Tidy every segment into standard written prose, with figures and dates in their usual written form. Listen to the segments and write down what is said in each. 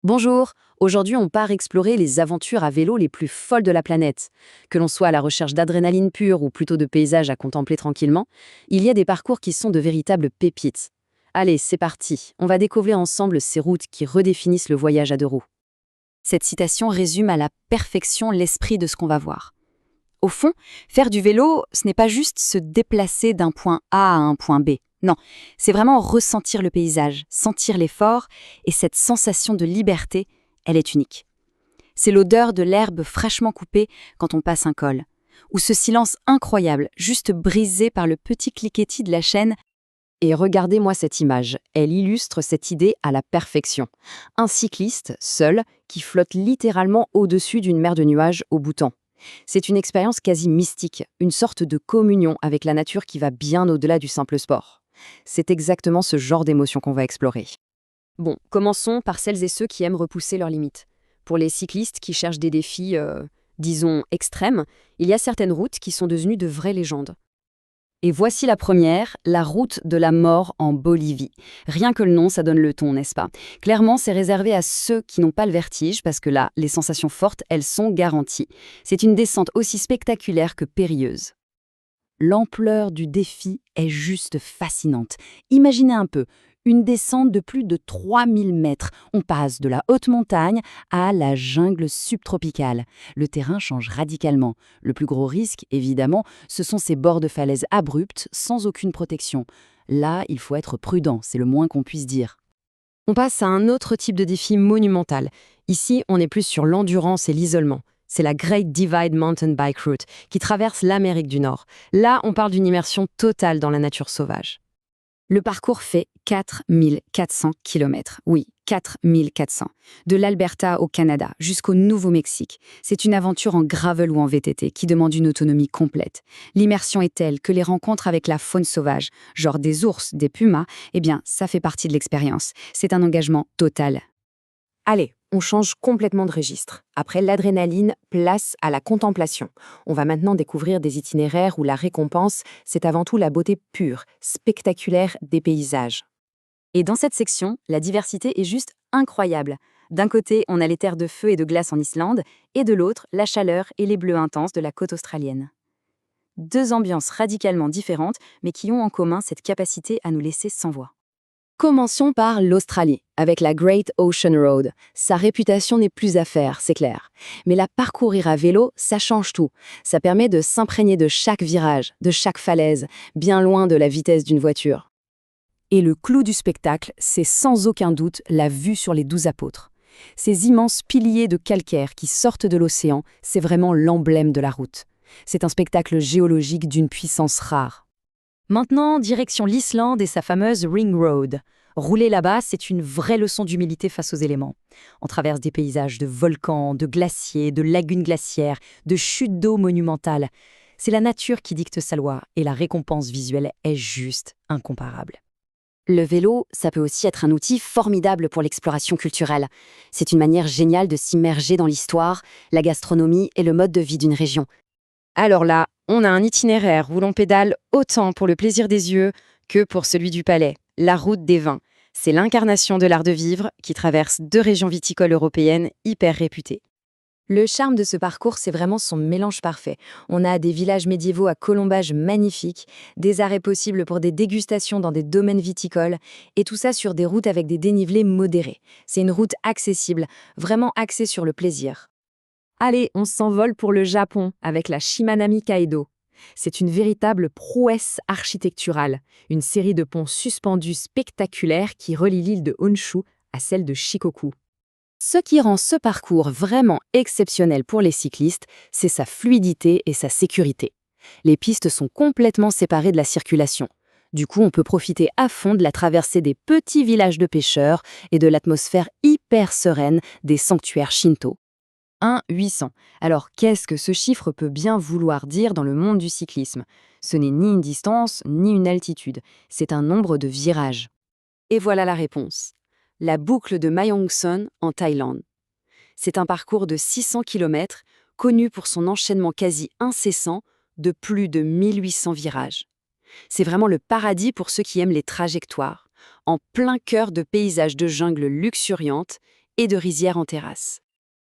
Bonjour, aujourd'hui on part explorer les aventures à vélo les plus folles de la planète. Que l'on soit à la recherche d'adrénaline pure ou plutôt de paysages à contempler tranquillement, il y a des parcours qui sont de véritables pépites. Allez, c'est parti, on va découvrir ensemble ces routes qui redéfinissent le voyage à deux roues. Cette citation résume à la perfection l'esprit de ce qu'on va voir. Au fond, faire du vélo, ce n'est pas juste se déplacer d'un point A à un point B. Non, c'est vraiment ressentir le paysage, sentir l'effort, et cette sensation de liberté, elle est unique. C'est l'odeur de l'herbe fraîchement coupée quand on passe un col, ou ce silence incroyable, juste brisé par le petit cliquetis de la chaîne. Et regardez-moi cette image, elle illustre cette idée à la perfection. Un cycliste, seul, qui flotte littéralement au-dessus d'une mer de nuages au Bhoutan. C'est une expérience quasi mystique, une sorte de communion avec la nature qui va bien au-delà du simple sport. C'est exactement ce genre d'émotion qu'on va explorer. Bon, commençons par celles et ceux qui aiment repousser leurs limites. Pour les cyclistes qui cherchent des défis, disons, extrêmes, il y a certaines routes qui sont devenues de vraies légendes. Et voici la première, la route de la mort en Bolivie. Rien que le nom, ça donne le ton, n'est-ce pas? Clairement, c'est réservé à ceux qui n'ont pas le vertige, parce que là, les sensations fortes, elles sont garanties. C'est une descente aussi spectaculaire que périlleuse. L'ampleur du défi est juste fascinante. Imaginez un peu, une descente de plus de 3000 mètres. On passe de la haute montagne à la jungle subtropicale. Le terrain change radicalement. Le plus gros risque, évidemment, ce sont ces bords de falaises abruptes, sans aucune protection. Là, il faut être prudent, c'est le moins qu'on puisse dire. On passe à un autre type de défi monumental. Ici, on est plus sur l'endurance et l'isolement. C'est la Great Divide Mountain Bike Route qui traverse l'Amérique du Nord. Là, on parle d'une immersion totale dans la nature sauvage. Le parcours fait 4400 km. Oui, 4400. De l'Alberta au Canada jusqu'au Nouveau-Mexique. C'est une aventure en gravel ou en VTT qui demande une autonomie complète. L'immersion est telle que les rencontres avec la faune sauvage, genre des ours, des pumas, eh bien, ça fait partie de l'expérience. C'est un engagement total. Allez, on change complètement de registre. Après l'adrénaline, place à la contemplation. On va maintenant découvrir des itinéraires où la récompense, c'est avant tout la beauté pure, spectaculaire des paysages. Et dans cette section, la diversité est juste incroyable. D'un côté, on a les terres de feu et de glace en Islande, et de l'autre, la chaleur et les bleus intenses de la côte australienne. Deux ambiances radicalement différentes, mais qui ont en commun cette capacité à nous laisser sans voix. Commençons par l'Australie, avec la Great Ocean Road. Sa réputation n'est plus à faire, c'est clair. Mais la parcourir à vélo, ça change tout. Ça permet de s'imprégner de chaque virage, de chaque falaise, bien loin de la vitesse d'une voiture. Et le clou du spectacle, c'est sans aucun doute la vue sur les 12 apôtres. Ces immenses piliers de calcaire qui sortent de l'océan, c'est vraiment l'emblème de la route. C'est un spectacle géologique d'une puissance rare. Maintenant, direction l'Islande et sa fameuse Ring Road. Rouler là-bas, c'est une vraie leçon d'humilité face aux éléments. On traverse des paysages de volcans, de glaciers, de lagunes glaciaires, de chutes d'eau monumentales. C'est la nature qui dicte sa loi et la récompense visuelle est juste incomparable. Le vélo, ça peut aussi être un outil formidable pour l'exploration culturelle. C'est une manière géniale de s'immerger dans l'histoire, la gastronomie et le mode de vie d'une région. Alors là, on a un itinéraire où l'on pédale autant pour le plaisir des yeux que pour celui du palais, la route des vins. C'est l'incarnation de l'art de vivre qui traverse deux régions viticoles européennes hyper réputées. Le charme de ce parcours, c'est vraiment son mélange parfait. On a des villages médiévaux à colombages magnifiques, des arrêts possibles pour des dégustations dans des domaines viticoles, et tout ça sur des routes avec des dénivelés modérés. C'est une route accessible, vraiment axée sur le plaisir. Allez, on s'envole pour le Japon avec la Shimanami Kaido. C'est une véritable prouesse architecturale, une série de ponts suspendus spectaculaires qui relient l'île de Honshu à celle de Shikoku. Ce qui rend ce parcours vraiment exceptionnel pour les cyclistes, c'est sa fluidité et sa sécurité. Les pistes sont complètement séparées de la circulation. Du coup, on peut profiter à fond de la traversée des petits villages de pêcheurs et de l'atmosphère hyper sereine des sanctuaires shinto. 1,800. Alors, qu'est-ce que ce chiffre peut bien vouloir dire dans le monde du cyclisme? Ce n'est ni une distance, ni une altitude. C'est un nombre de virages. Et voilà la réponse. La boucle de Mae Hong Son en Thaïlande. C'est un parcours de 600 km, connu pour son enchaînement quasi incessant de plus de 1800 virages. C'est vraiment le paradis pour ceux qui aiment les trajectoires, en plein cœur de paysages de jungle luxuriantes et de rizières en terrasse.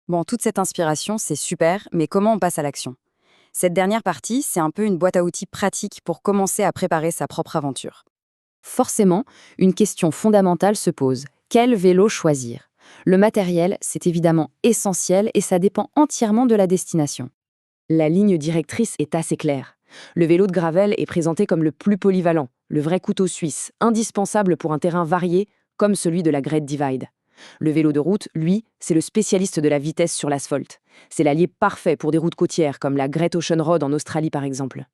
Bon, toute cette inspiration, c'est super, mais comment on passe à l'action? Cette dernière partie, c'est un peu une boîte à outils pratique pour commencer à préparer sa propre aventure. Forcément, une question fondamentale se pose. Quel vélo choisir? Le matériel, c'est évidemment essentiel et ça dépend entièrement de la destination. La ligne directrice est assez claire. Le vélo de gravel est présenté comme le plus polyvalent, le vrai couteau suisse, indispensable pour un terrain varié comme celui de la Great Divide. Le vélo de route, lui, c'est le spécialiste de la vitesse sur l'asphalte. C'est l'allié parfait pour des routes côtières comme la Great Ocean Road en Australie par exemple.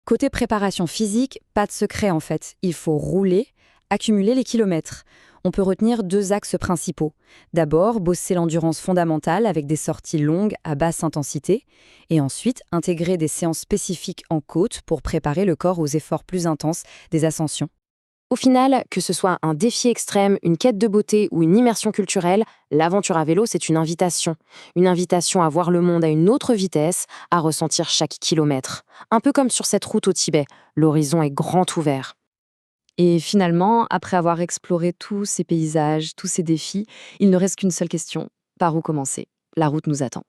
Côté préparation physique, pas de secret en fait. Il faut rouler, accumuler les kilomètres. On peut retenir deux axes principaux. D'abord, bosser l'endurance fondamentale avec des sorties longues à basse intensité, et ensuite intégrer des séances spécifiques en côte pour préparer le corps aux efforts plus intenses des ascensions. Au final, que ce soit un défi extrême, une quête de beauté ou une immersion culturelle, l'aventure à vélo, c'est une invitation. Une invitation à voir le monde à une autre vitesse, à ressentir chaque kilomètre. Un peu comme sur cette route au Tibet, l'horizon est grand ouvert. Et finalement, après avoir exploré tous ces paysages, tous ces défis, il ne reste qu'une seule question. Par où commencer? La route nous attend.